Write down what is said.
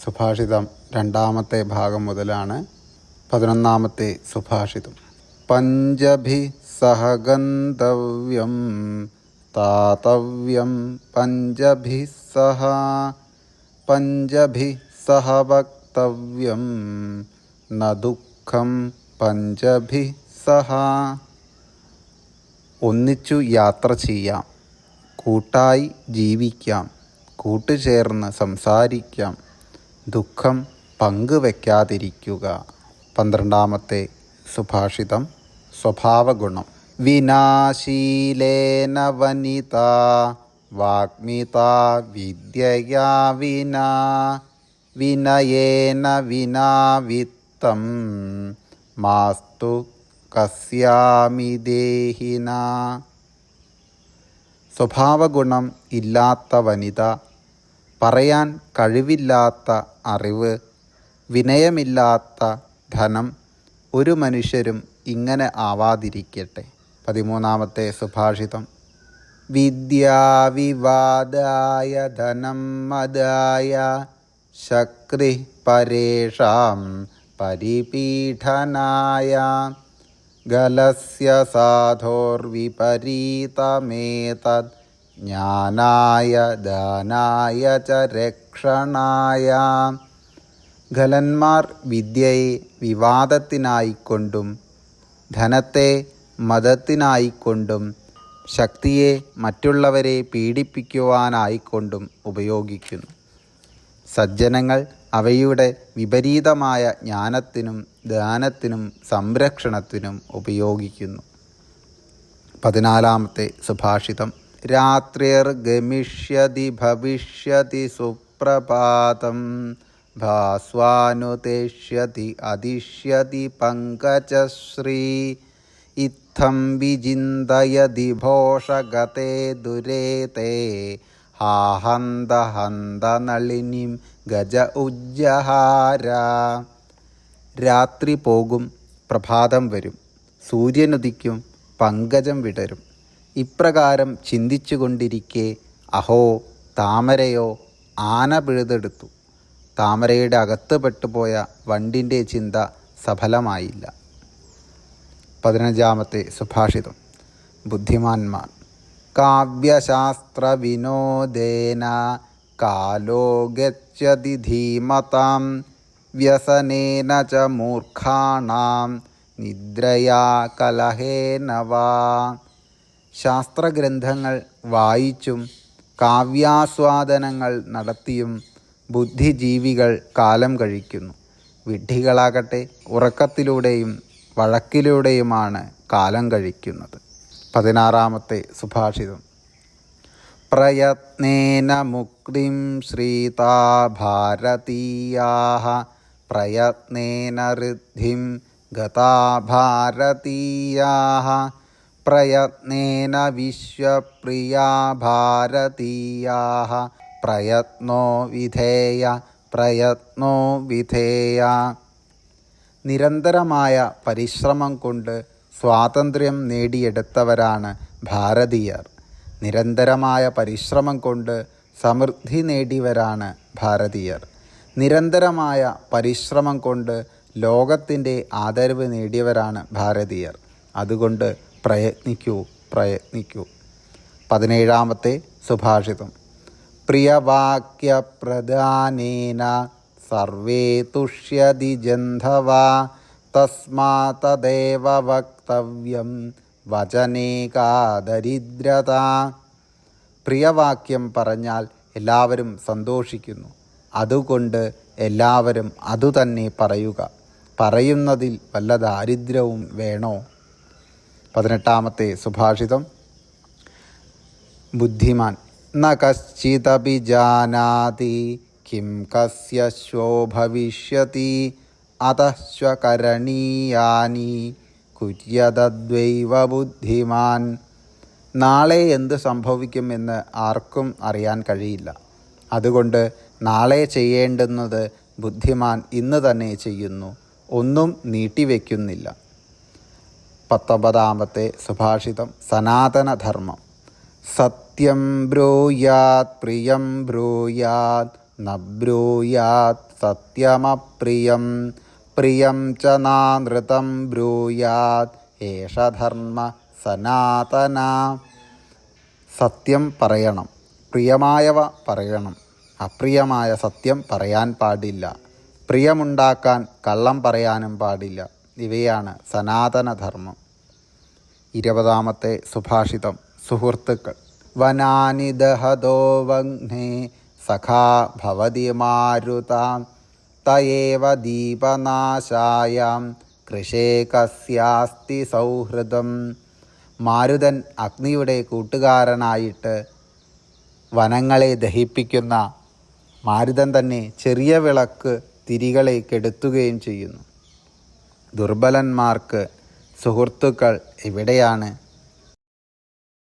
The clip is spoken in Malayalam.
സുഭാഷിതം രണ്ടാമത്തെ ഭാഗം മുതലാണ് 11ാമത്തെ സുഭാഷിതം. പഞ്ചഭി സഹഗന്തവ്യം താതവ്യം പഞ്ചഭി സഹ പഞ്ചഭി സഹ വക്തവ്യം ന ദുഃഖം പഞ്ചഭി സഹ. ഒന്നിച്ചു യാത്ര ചെയ്യാം, കൂട്ടായി ജീവിക്കാം, കൂട്ടുചേർന്ന് സംസാരിക്കാം, ദുഃഖം പങ്കുവെക്കാതിരിക്കുക. 12ാമത്തെ സുഭാഷിതം. സ്വഭാവഗുണം. വിനാശീലേന വനിതാ വാഗ്മിതാ വിദ്യയാ വിനാ വിനയേന വിനാ വിത്തം മാസ്തു കസ്യാമി ദേഹിന. സ്വഭാവഗുണം ഇല്ലാത്ത വനിത, പറയാൻ കഴിവില്ലാത്ത അറിവ്, വിനയമില്ലാത്ത ധനം, ഒരു മനുഷ്യരും ഇങ്ങനെ ആവാതിരിക്കട്ടെ. 13ാമത്തെ സുഭാഷിതം. വിദ്യാവിവാദായ ധനം മദായ ശക്രി പരേഷാം പരിപീഠനായ ഗലസ്യ സാധോർവിപരീതമേതദ് ജ്ഞാനായ ദാനായ ച രക്ഷണായ. ഖലന്മാർ വിദ്യയെ വിവാദത്തിനായിക്കൊണ്ടും ധനത്തെ മതത്തിനായിക്കൊണ്ടും ശക്തിയെ മറ്റുള്ളവരെ പീഡിപ്പിക്കുവാനായിക്കൊണ്ടും ഉപയോഗിക്കുന്നു. സജ്ജനങ്ങൾ അവയുടെ വിപരീതമായ ജ്ഞാനത്തിനും ദാനത്തിനും സംരക്ഷണത്തിനും ഉപയോഗിക്കുന്നു. 14ാമത്തെ സുഭാഷിതം. രാത്രിർഗമിഷ്യതി ഭവിഷ്യതി സുപ്രഭാതം ഭാസ്വാനുതേഷ്യതി അതിഷ്യതി പങ്കജശ്രീ ഇത്തം വിചിന്തയതി ഭോഷഗതേ ദുരേതേ ഹാഹന്ത ഹന്ത നളിനിം ഗജ ഉജ്ജഹാര. രാത്രി പോകും, പ്രഭാതം വരും, സൂര്യനുദിക്കും, പങ്കജം വിടരും. ഇപ്രകാരം ചിന്തിച്ചു കൊണ്ടിരിക്കെ അഹോ, താമരയോ ആന പിഴുതെടുത്തു. താമരയുടെ അകത്ത് പെട്ടുപോയ വണ്ടിൻ്റെ ചിന്ത സഫലമായില്ല. 15ാമത്തെ സുഭാഷിതം. ബുദ്ധിമാന്മാർ. കാവ്യശാസ്ത്ര വിനോദേന കാലോ ഗച്ഛതി ധീമതാം വ്യസനേന ച മൂർഖാണാം നിദ്രയാ കലഹേന വാ. ശാസ്ത്രഗ്രന്ഥങ്ങൾ വായിച്ചും കാവ്യാസ്വാദനങ്ങൾ നടത്തിയും ബുദ്ധിജീവികൾ കാലം കഴിക്കുന്നു. വിഡ്ഢികളാകട്ടെ ഉറക്കത്തിലൂടെയും വഴക്കിലൂടെയുമാണ് കാലം കഴിക്കുന്നത്. 16ാമത്തെ സുഭാഷിതം. പ്രയത്നേന മുക്തിം ശ്രീതാ ഭാരതീയാഃ പ്രയത്നേന ഋദ്ധിം ഗതാ ഭാരതീയാഃ പ്രയത്നേന വിശ്വപ്രിയാ ഭാരതീയാഃ പ്രയത്നോ വിധേയ പ്രയത്നോ വിധേയ. നിരന്തരമായ പരിശ്രമം കൊണ്ട് സ്വാതന്ത്ര്യം നേടിയെടുത്തവരാണ് ഭാരതീയർ. നിരന്തരമായ പരിശ്രമം കൊണ്ട് സമൃദ്ധി നേടിയവരാണ് ഭാരതീയർ. നിരന്തരമായ പരിശ്രമം കൊണ്ട് ലോകത്തിൻ്റെ ആദരവ് നേടിയവരാണ് ഭാരതീയർ. അതുകൊണ്ട് പ്രയത്നിക്കൂ, പ്രയത്നിക്കൂ. 17ാമത്തെ സുഭാഷിതം. പ്രിയവാക്യപ്രദാനേന സർവേ തുഷ്യതി ജന്ധവാ തസ്മാതദേവ വക്തവ്യം വചനേകാ ദരിദ്രത. പ്രിയവാക്യം പറഞ്ഞാൽ എല്ലാവരും സന്തോഷിക്കുന്നു. അതുകൊണ്ട് എല്ലാവരും അതുതന്നെ പറയുക. പറയുന്നതിൽ വല്ല ദാരിദ്ര്യവും വേണോ? 18ാമത്തെ സുഭാഷിതം. ബുദ്ധിമാൻ. ന കശ്ചിദപി ജാനാതി കിം കസ്യ ശ്വോ ഭവിഷ്യതി അതശ്വകരണീയാനി കുര്യതദ്വൈവ ബുദ്ധിമാൻ. നാളെ എന്ത് സംഭവിക്കുമെന്ന് ആർക്കും അറിയാൻ കഴിയില്ല. അതുകൊണ്ട് നാളെ ചെയ്യേണ്ടുന്നത് ബുദ്ധിമാൻ ഇന്ന് തന്നെ ചെയ്യുന്നു, ഒന്നും നീട്ടിവെക്കുന്നില്ല. 19ാമത്തെ സുഭാഷിതം. സനാതനധർമ്മം. സത്യം ബ്രൂയാത് പ്രിയം ബ്രൂയാത് ന ബ്രൂയാത് സത്യമപ്രിയം പ്രിയം ച നാനൃതം ബ്രൂയാത് ഏഷ ധർമ്മ സനാതന. സത്യം പറയണം, പ്രിയമായവ പറയണം, അപ്രിയമായ സത്യം പറയാൻ പാടില്ല. പ്രിയമുണ്ടാക്കാൻ കള്ളം പറയാനും പാടില്ല. ഇവയാണ് സനാതനധർമ്മം. 20-ാമത്തെ സുഭാഷിതം. സുഹൃത്തുക്കൾ. വനാനി ദഹതോ വഹ്നേ സഖാ ഭവതി മാരുതാം തയേവ ദീപനാശായാം കൃഷേ കസ്യാസ്തി സൗഹൃദം. മാരുതൻ അഗ്നിയുടെ കൂട്ടുകാരനായിട്ട് വനങ്ങളെ ദഹിപ്പിക്കുന്ന മാരുതൻ തന്നെ ചെറിയ വിളക്ക് തിരികളെ കെടുത്തുകയും ചെയ്യുന്നു. ദുർബലന്മാർക്ക് സുഹൃത്തുക്കൾ എവിടെയാണ്?